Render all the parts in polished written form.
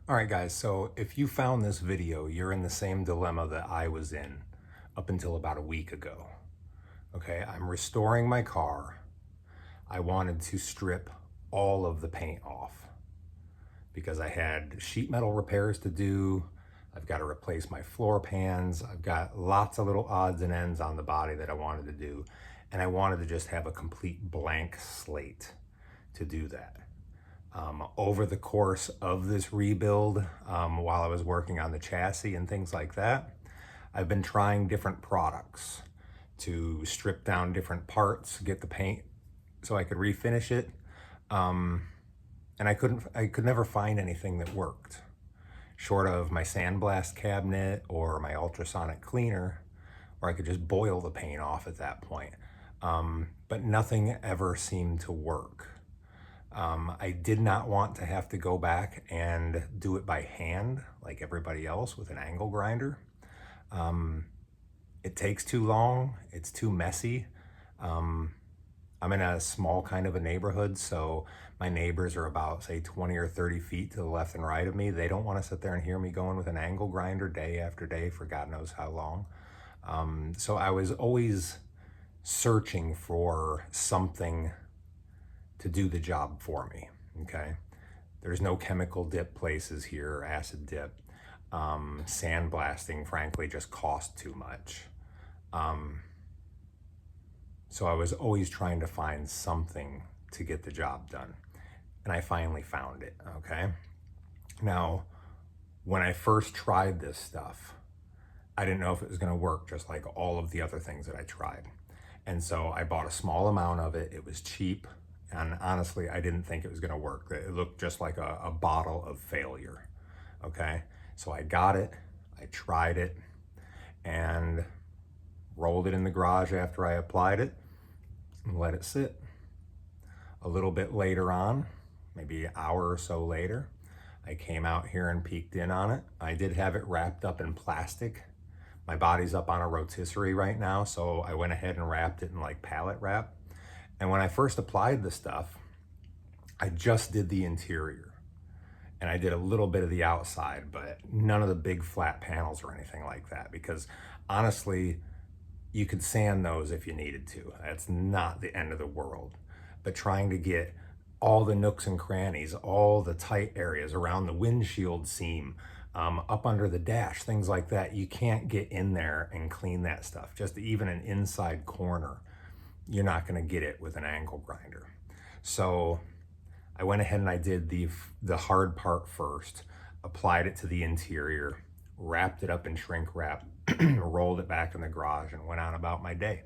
All right, guys, so if you found this video, you're in the same dilemma that I was in up until about a week ago. Okay, I'm restoring my car. I wanted to strip all of the paint off because I had sheet metal repairs to do. I've got to replace my floor pans. I've got lots of little odds and ends on the body that I wanted to do. And I wanted to just have a complete blank slate to do that. Over the course of this rebuild, while I was working on the chassis and things like that, I've been trying different products to strip down different parts, get the paint so I could refinish it. And I could never find anything that worked, short of my sandblast cabinet or my ultrasonic cleaner, or I could just boil the paint off at that point. But nothing ever seemed to work. I did not want to have to go back and do it by hand like everybody else with an angle grinder. It takes too long, it's too messy. I'm in a small kind of a neighborhood, so my neighbors are about, say, 20 or 30 feet to the left and right of me. They don't want to sit there and hear me going with an angle grinder day after day for God knows how long. So I was always searching for something to do the job for me, okay? There's no chemical dip places here, acid dip. Sandblasting, frankly, just cost too much. So I was always trying to find something to get the job done. And I finally found it, okay? Now, when I first tried this stuff, I didn't know if it was gonna work, just like all of the other things that I tried. And so I bought a small amount of it. It was cheap. And honestly, I didn't think it was gonna work. It looked just like a bottle of failure, okay? So I got it, I tried it, and rolled it in the garage after I applied it and let it sit. A little bit later on, maybe an hour or so later, I came out here and peeked in on it. I did have it wrapped up in plastic. My body's up on a rotisserie right now, so I went ahead and wrapped it in like pallet wrap. And when I first applied the stuff, I just did the interior and I did a little bit of the outside, but none of the big flat panels or anything like that, because honestly, you could sand those if you needed to. That's not the end of the world. But trying to get all the nooks and crannies, all the tight areas around the windshield seam, up under the dash, things like that, you can't get in there and clean that stuff. Just even an inside corner, you're not gonna get it with an angle grinder. So I went ahead and I did the hard part first, applied it to the interior, wrapped it up in shrink wrap, rolled it back in the garage and went on about my day.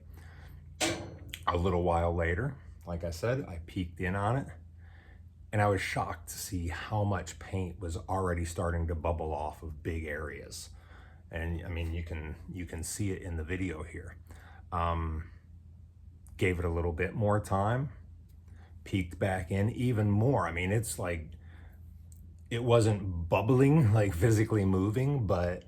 A little while later, like I said, I peeked in on it and I was shocked to see how much paint was already starting to bubble off of big areas. And I mean, you can see it in the video here. Gave it a little bit more time, peeked back in even more. I mean, it's like, it wasn't bubbling, like physically moving, but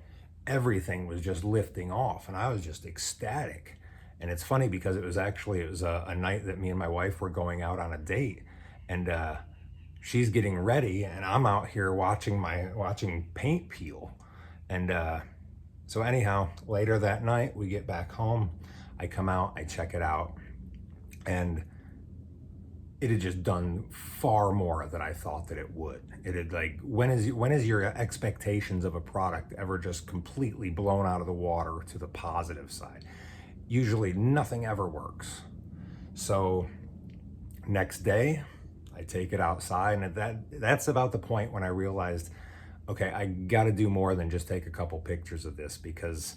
everything was just lifting off and I was just ecstatic. And it's funny because it was a night that me and my wife were going out on a date, and she's getting ready and I'm out here watching paint peel. And so anyhow, later that night we get back home, I come out, I check it out, and it had just done far more than I thought that it would. It had, like, when is your expectations of a product ever just completely blown out of the water to the positive side? Usually nothing ever works. So next day, I take it outside, and that's about the point when I realized, okay, I gotta do more than just take a couple pictures of this, because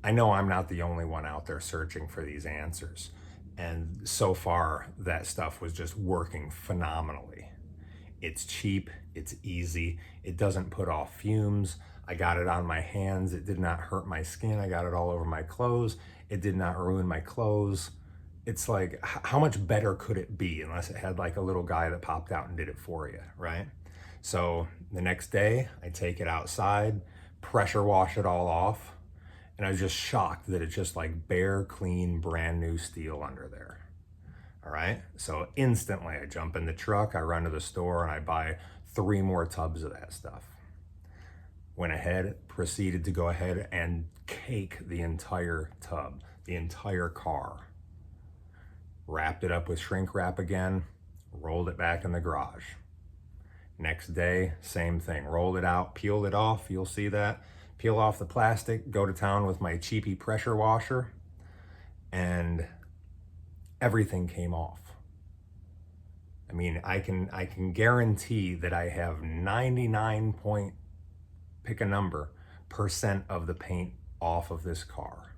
I know I'm not the only one out there searching for these answers. And so far, that stuff was just working phenomenally. It's cheap, it's easy, it doesn't put off fumes. I got it on my hands, it did not hurt my skin. I got it all over my clothes, it did not ruin my clothes. It's like, how much better could it be unless it had like a little guy that popped out and did it for you, right? So the next day, I take it outside, pressure wash it all off, and I was just shocked that it's just like bare, clean, brand new steel under there. All right, so instantly I jump in the truck, I run to the store and I buy 3 more tubs of that stuff. went ahead, proceeded to go ahead and cake the entire tub, the entire car. Wrapped it up with shrink wrap again, rolled it back in the garage. Next day, same thing. Rolled it out, peeled it off. You'll see that. Peel off the plastic, go to town with my cheapy pressure washer, and everything came off. I mean, I can guarantee that I have 99 point, pick a number, % of the paint off of this car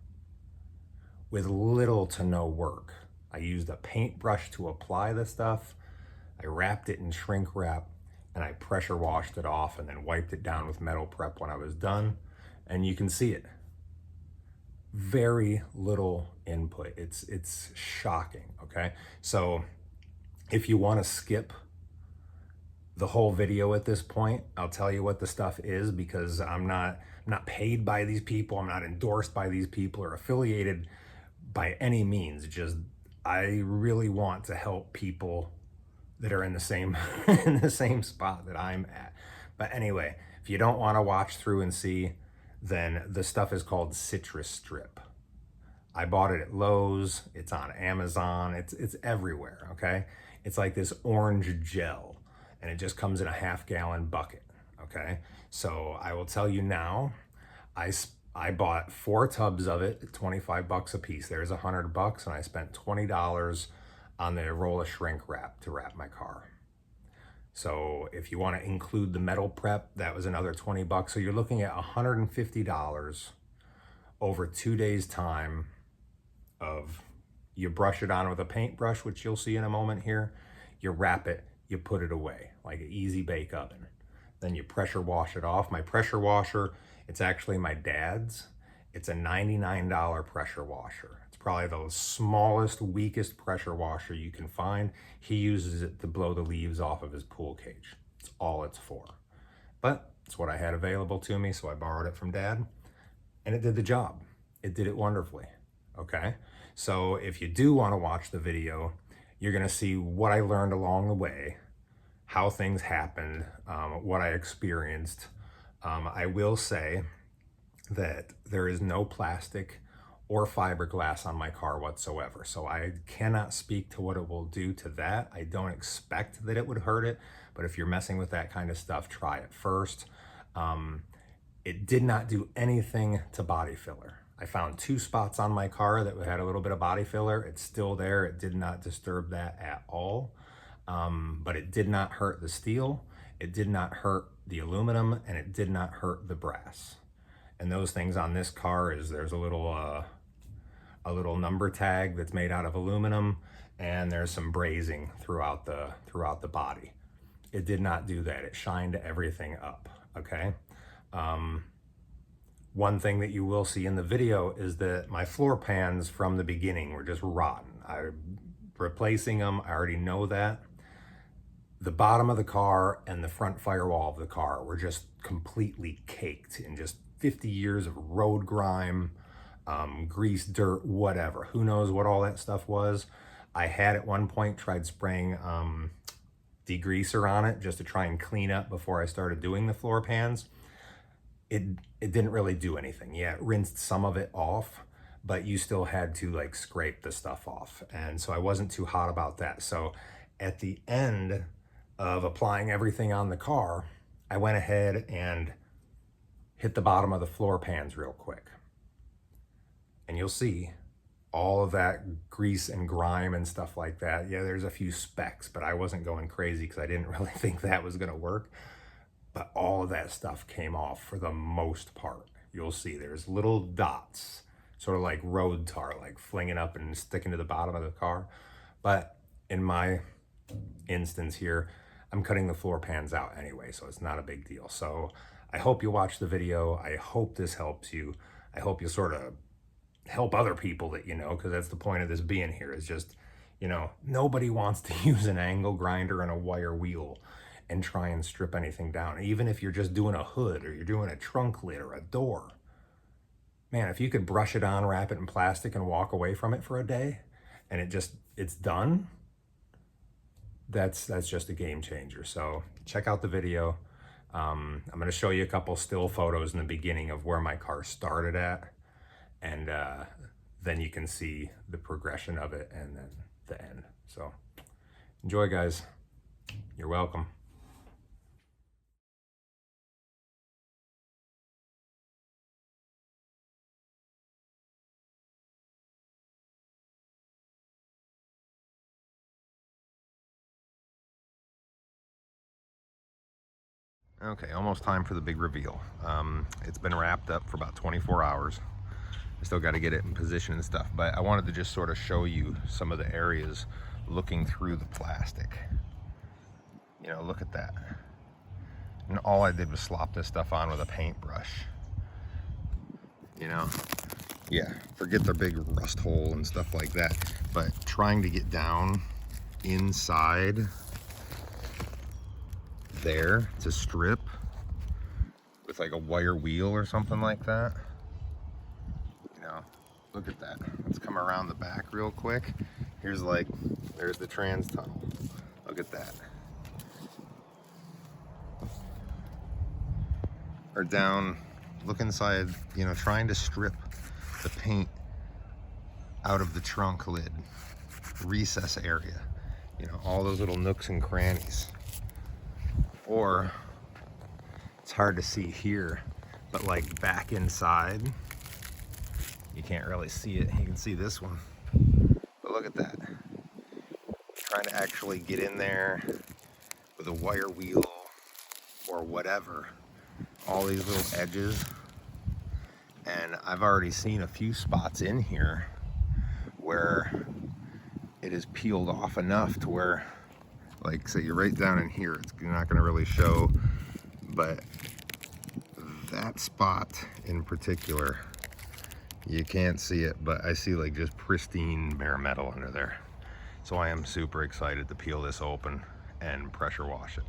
with little to no work. I used a paintbrush to apply the stuff. I wrapped it in shrink wrap and I pressure washed it off and then wiped it down with metal prep when I was done. And you can see it. Very little input. It's shocking, okay? So if you want to skip the whole video at this point, I'll tell you what the stuff is, because I'm not paid by these people. I'm not endorsed by these people or affiliated by any means. Just I really want to help people that are in the same in the same spot that I'm at. But anyway, if you don't want to watch through and see, then the stuff is called Citristrip. I bought it at Lowe's. It's on Amazon. It's everywhere, okay? It's like this orange gel, and it just comes in a half-gallon bucket, okay? So I will tell you now, I bought 4 tubs of it at 25 bucks a piece. There's $100, and I spent $20 on the roll of shrink wrap to wrap my car. So if you want to include the metal prep, that was another 20 bucks. So you're looking at $150 over 2 days time of, you brush it on with a paintbrush, which you'll see in a moment here. You wrap it, you put it away like an easy bake oven. Then you pressure wash it off. My pressure washer, it's actually my dad's. It's a $99 pressure washer. It's probably the smallest, weakest pressure washer you can find. He uses it to blow the leaves off of his pool cage. It's all it's for. But it's what I had available to me, so I borrowed it from Dad, and it did the job. It did it wonderfully, okay? So if you do want to watch the video, you're gonna see what I learned along the way, how things happened, what I experienced. I will say that there is no plastic or fiberglass on my car whatsoever. So I cannot speak to what it will do to that. I don't expect that it would hurt it, but if you're messing with that kind of stuff, try it first. It did not do anything to body filler. I found 2 spots on my car that had a little bit of body filler. It's still there. It did not disturb that at all. But it did not hurt the steel. It did not hurt the aluminum, and it did not hurt the brass. And those things on this car is there's a little number tag that's made out of aluminum, and there's some brazing throughout the body. It did not do that. It shined everything up, okay? One thing that you will see in the video is that my floor pans from the beginning were just rotten. I'm replacing them, I already know that. The bottom of the car and the front firewall of the car were just completely caked in just 50 years of road grime, grease, dirt, whatever. Who knows what all that stuff was. I had at one point tried spraying degreaser on it just to try and clean up before I started doing the floor pans. It didn't really do anything. Yeah, it rinsed some of it off, but you still had to like scrape the stuff off. And so I wasn't too hot about that. So at the end of applying everything on the car, I went ahead and hit the bottom of the floor pans real quick. And you'll see all of that grease and grime and stuff like that. Yeah, there's a few specks, but I wasn't going crazy because I didn't really think that was gonna work. But all of that stuff came off for the most part. You'll see there's little dots, sort of like road tar, like flinging up and sticking to the bottom of the car. But in my instance here, I'm cutting the floor pans out anyway, so it's not a big deal. So I hope you watch the video. I hope this helps you. I hope you sort of help other people that you know, because that's the point of this being here, is just, you know, nobody wants to use an angle grinder and a wire wheel and try and strip anything down. Even if you're just doing a hood or you're doing a trunk lid or a door. Man, if you could brush it on, wrap it in plastic and walk away from it for a day and it's done, that's just a game changer. So check out the video. I'm going to show you a couple still photos in the beginning of where my car started at, and then you can see the progression of it and then the end. So enjoy, guys. You're welcome. Okay, almost time for the big reveal. It's been wrapped up for about 24 hours. I still got to get it in position and stuff, but I wanted to just sort of show you some of the areas looking through the plastic. You know, look at that. And all I did was slop this stuff on with a paintbrush. You know, yeah, forget the big rust hole and stuff like that, but trying to get down inside there to strip with like a wire wheel or something like that. You know, look at that. Let's come around the back real quick. Here's like, there's the trans tunnel. Look at that. Or down, look inside, you know, trying to strip the paint out of the trunk lid, recess area. You know, all those little nooks and crannies. Or, it's hard to see here, but like back inside, you can't really see it. You can see this one, but look at that. Trying to actually get in there with a wire wheel or whatever. All these little edges. And I've already seen a few spots in here where it is peeled off enough to where, like, say you're right down in here, it's not going to really show, but that spot in particular, you can't see it, but I see like just pristine bare metal under there. So I am super excited to peel this open and pressure wash it.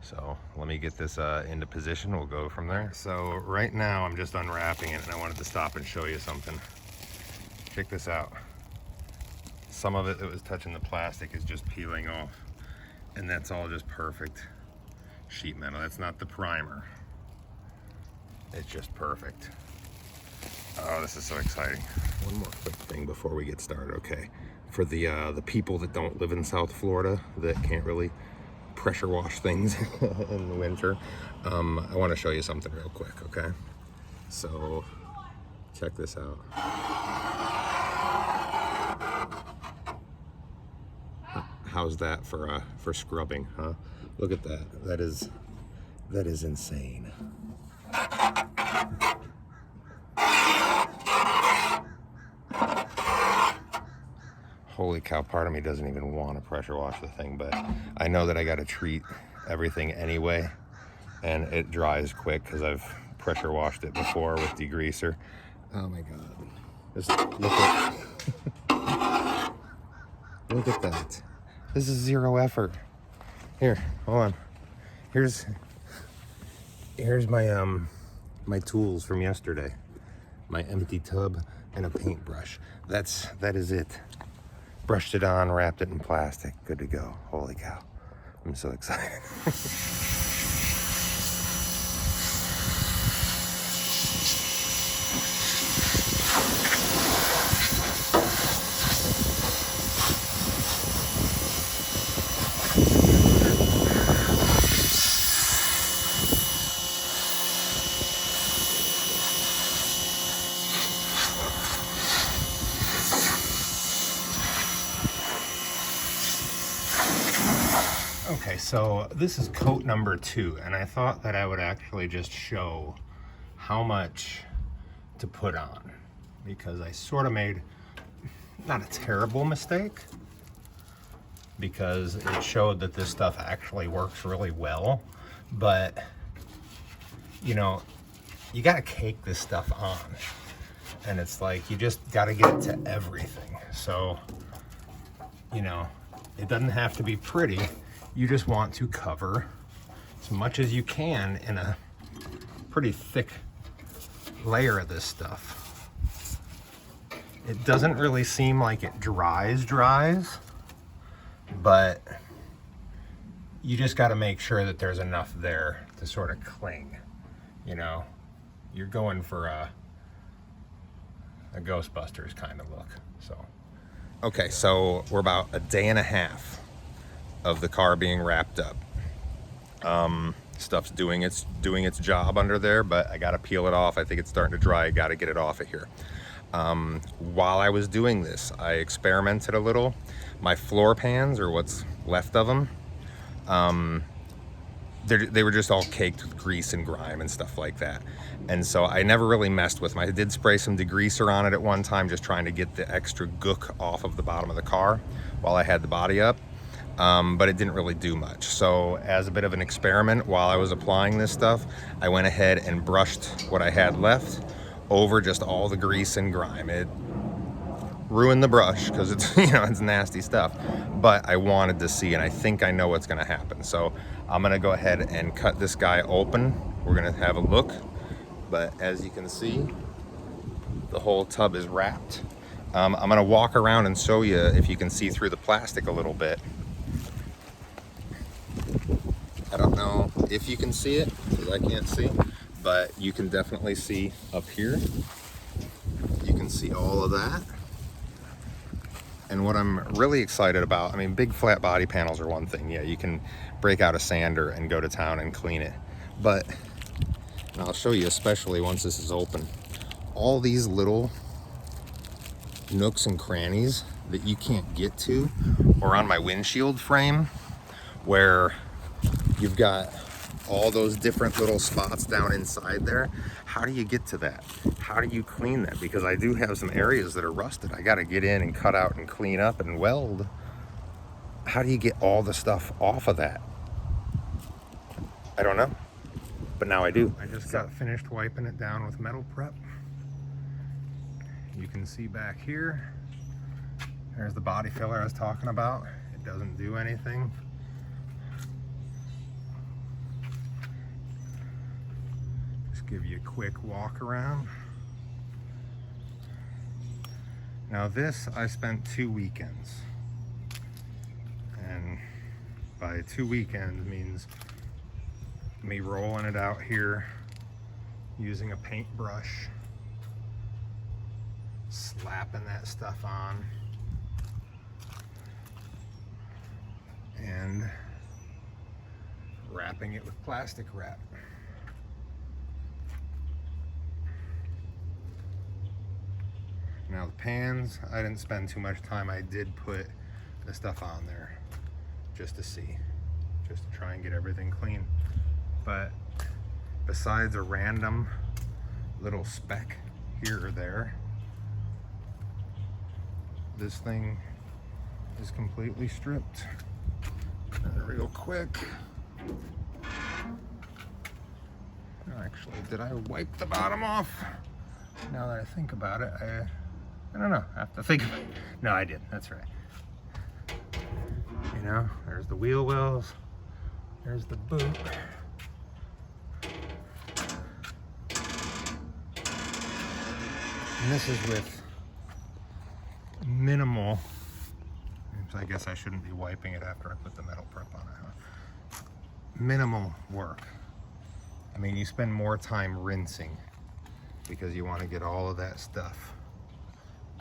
So let me get this into position. We'll go from there. So right now I'm just unwrapping it, and I wanted to stop and show you something. Check this out. Some of it that was touching the plastic is just peeling off, and that's all just perfect sheet metal. That's not the primer. It's just perfect. Oh, this is so exciting. One more quick thing before we get started, okay? For the people that don't live in South Florida, that can't really pressure wash things in the winter, I want to show you something real quick, okay? So check this out. How's that for scrubbing, huh? Look at that. That is insane. Holy cow, part of me doesn't even want to pressure wash the thing, but I know that I got to treat everything anyway, and it dries quick because I've pressure washed it before with degreaser. Oh my God. Just look at, look at that. This is zero effort. Here, hold on. Here's my my tools from yesterday. My empty tub and a paintbrush. That is it. Brushed it on, wrapped it in plastic, good to go. Holy cow. I'm so excited. Okay, so this is coat number 2, and I thought that I would actually just show how much to put on, because I sort of made not a terrible mistake, because it showed that this stuff actually works really well, but you know, you gotta cake this stuff on, and it's like you just gotta get it to everything. So, you know, it doesn't have to be pretty. You just want to cover as much as you can in a pretty thick layer of this stuff. It doesn't really seem like it dries, but you just got to make sure that there's enough there to sort of cling. You know, you're going for a Ghostbusters kind of look. So, okay, so we're about a day and a half of the car being wrapped up. Stuff's doing its job under there, but I got to peel it off. I think it's starting to dry. I got to get it off of here. While I was doing this, I experimented a little. My floor pans, or what's left of them, they were just all caked with grease and grime and stuff like that. And so I never really messed with them. I did spray some degreaser on it at one time, just trying to get the extra gook off of the bottom of the car while I had the body up. But it didn't really do much. So as a bit of an experiment, while I was applying this stuff, I went ahead and brushed what I had left over just all the grease and grime. It ruined the brush because it's, you know, it's nasty stuff, but I wanted to see, and I think I know what's going to happen. So I'm going to go ahead and cut this guy open. We're going to have a look, but as you can see, the whole tub is wrapped. I'm going to walk around and show you if you can see through the plastic a little bit. I don't know if you can see it, because I can't see, but you can definitely see up here. You can see all of that. And what I'm really excited about, I mean, big flat body panels are one thing. Yeah, you can break out a sander and go to town and clean it. But, and I'll show you especially once this is open, all these little nooks and crannies that you can't get to, or on my windshield frame, where you've got all those different little spots down inside there. How do you get to that? How do you clean that? Because I do have some areas that are rusted. I got to get in and cut out and clean up and weld. How do you get all the stuff off of that? I don't know, but now I do. I just got finished wiping it down with metal prep. You can see back here, there's the body filler I was talking about. It doesn't do anything. Give you a quick walk around. Now this I spent 2 weekends, and by 2 weekends means me rolling it out here using a paintbrush, slapping that stuff on, and wrapping it with plastic wrap. Now the pans, I didn't spend too much time. I did put the stuff on there just to see, just to try and get everything clean. But besides a random little speck here or there, this thing is completely stripped. And real quick, actually, did I wipe the bottom off? Now that I think about it, I don't know, I have to think about it. No, I did, that's right. You know, there's the wheel wells, there's the boot. And this is with minimal, I guess I shouldn't be wiping it after I put the metal prep on it, huh? Minimal work. I mean, you spend more time rinsing because you want to get all of that stuff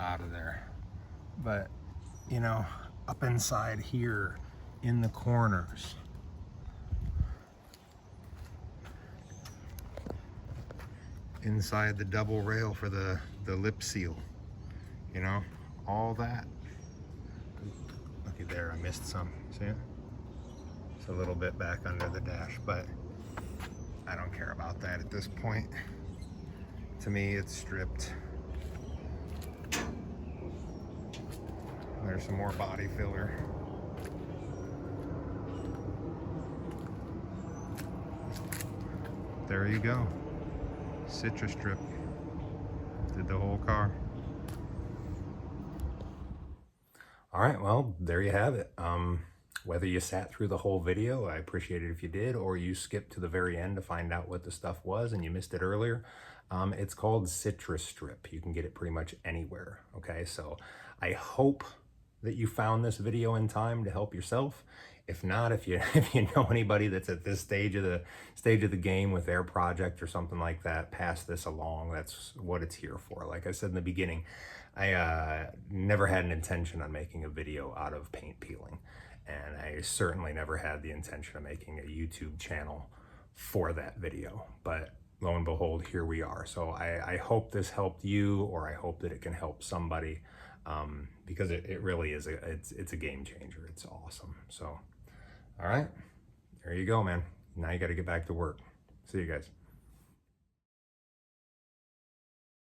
out of there. But, you know, up inside here in the corners, inside the double rail for the lip seal, you know, all that. Looky there, I missed some, see it? It's a little bit back under the dash, but I don't care about that at this point. To me, it's stripped. There's some more body filler. There you go. Citristrip did the whole car. All right, well, there you have it. Whether you sat through the whole video, I appreciate it if you did, or you skipped to the very end to find out what the stuff was and you missed it earlier. It's called Citristrip. You can get it pretty much anywhere, okay? So I hope that you found this video in time to help yourself. If not, if you if you know anybody that's at this stage of the game with their project or something like that, pass this along. That's what it's here for. Like I said in the beginning, I never had an intention on making a video out of paint peeling, and I certainly never had the intention of making a YouTube channel for that video. But lo and behold, here we are. So I hope this helped you, or I hope that it can help somebody, because it really is it's a game changer. It's awesome. So all right, there you go, man. Now you got to get back to work. See you guys.